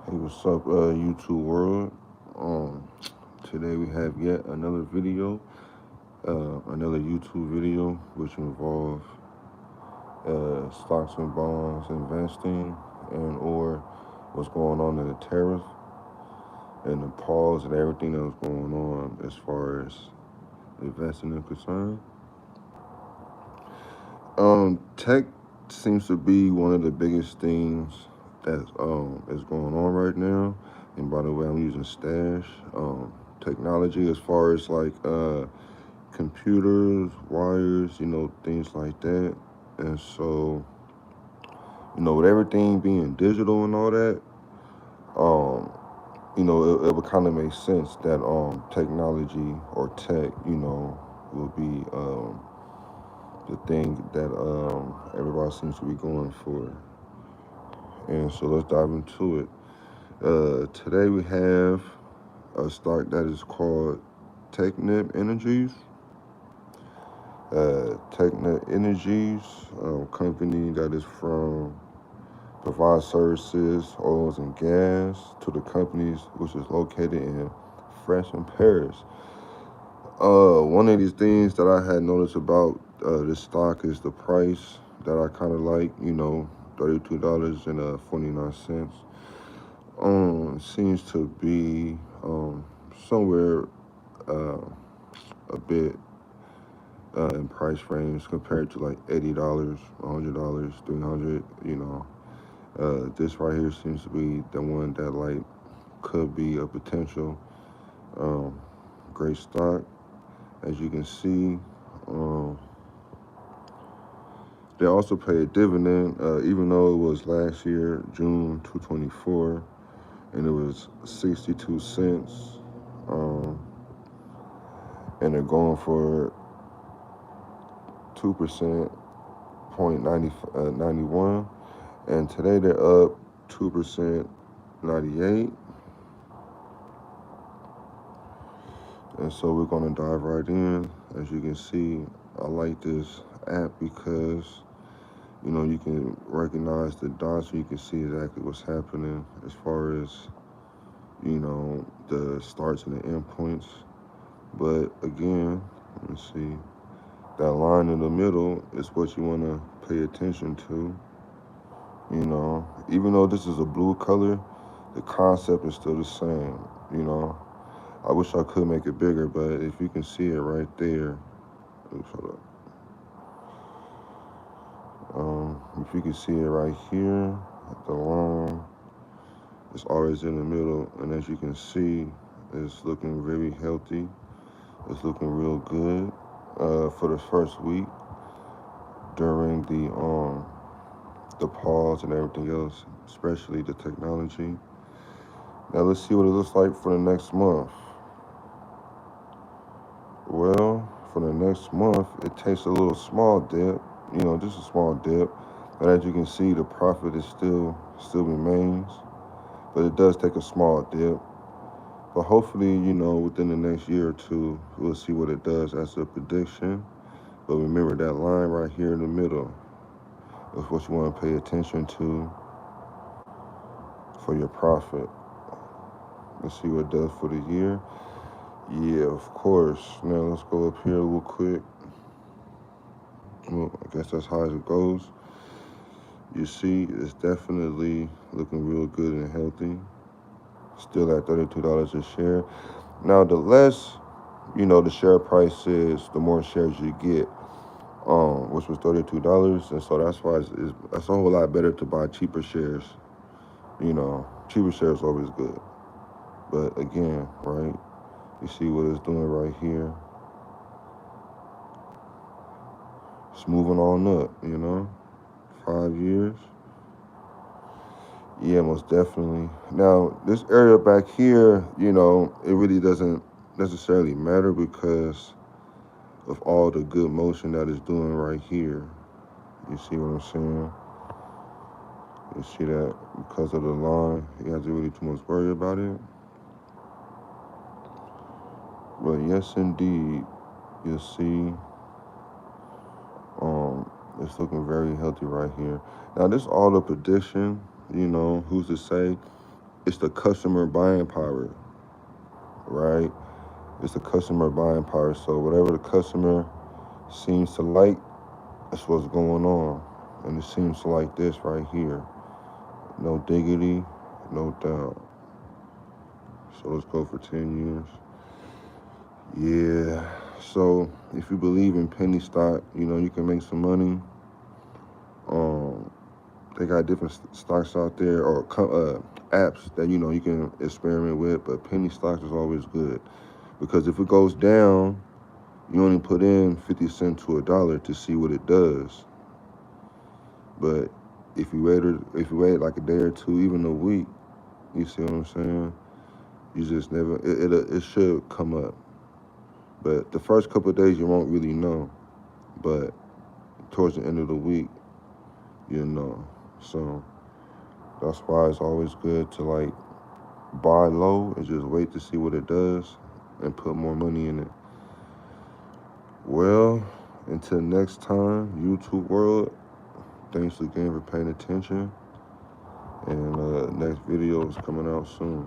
Hey, what's up, YouTube world? Um, Today we have yet another video, another YouTube video, which involve stocks and bonds investing, and or what's going on in the tariff and the pause and everything that was going on as far as investing is concerned. Tech seems to be one of the biggest things that is going on right now. And by the way, I'm using Stash. Technology as far as like computers, wires, things like that. And so, with everything being digital and all that, um, it would kind of make sense that technology or tech, will be the thing that everybody seems to be going for. And so let's dive into it. Today we have a stock that is called Technip Energies. Technip Energies, a company that is from provide services, oils and gas to the companies which is located in France and Paris. One of these things that I had noticed about this stock is the price that I kind of like, $32.49. Seems to be somewhere a bit in price range compared to like $80, $100, $300. This right here seems to be the one that like could be a potential great stock. As you can see, they also pay a dividend, even though it was last year, June 2024, and it was 62 cents. And they're going for 2%, 0.91. And today they're up 2%, 98. And so we're going to dive right in. As you can see, I like this app because you can recognize the dots, so you can see exactly what's happening as far as the starts and the end points. But again, let me see, that line in the middle is what you want to pay attention to. Even though this is a blue color, the concept is still the same. I wish I could make it bigger, but if you can see it right there, oops, hold up. If you can see it right here, the line is always in the middle, and as you can see, it's looking very healthy. It's looking real good for the first week during the pause and everything else, especially the technology. Now let's see what it looks like for the next month. Well, for the next month, it takes a little small dip, just a small dip. But as you can see, the profit is still remains, but it does take a small dip. But hopefully, within the next year or two, we'll see what it does as a prediction. But remember that line right here in the middle is what you want to pay attention to for your profit. Let's see what it does for the year. Yeah, of course. Now let's go up here real quick. Well, I guess that's high as it goes. You see, it's definitely looking real good and healthy. Still at $32 a share. Now, the less, the share price is, the more shares you get, which was $32. And so that's why it's a whole lot better to buy cheaper shares. Cheaper shares are always good. But again, right, you see what it's doing right here. It's moving on up, 5 years. Yeah, most definitely. Now, this area back here, it really doesn't necessarily matter because of all the good motion that it's doing right here. You see what I'm saying? You see that because of the line, you have to really too much worry about it. But yes, indeed, you'll see it's looking very healthy right here. Now, this all a prediction, who's to say? it's the customer buying power, right? It's the customer buying power. So whatever the customer seems to like, that's what's going on. And it seems to like this right here. No diggity, no doubt. So let's go for 10 years. Yeah. So if you believe in penny stock, you can make some money. They got different stocks out there, or apps that you can experiment with. But penny stocks is always good, because if it goes down, you only put in 50 cents to $1 to see what it does. But if you wait like a day or two, even a week, you see what I'm saying? You just never. It should come up, but the first couple of days you won't really know. But towards the end of the week, you know. So that's why it's always good to like buy low and just wait to see what it does and put more money in it. Well, until next time, YouTube world, thanks again for paying attention. And next video is coming out soon.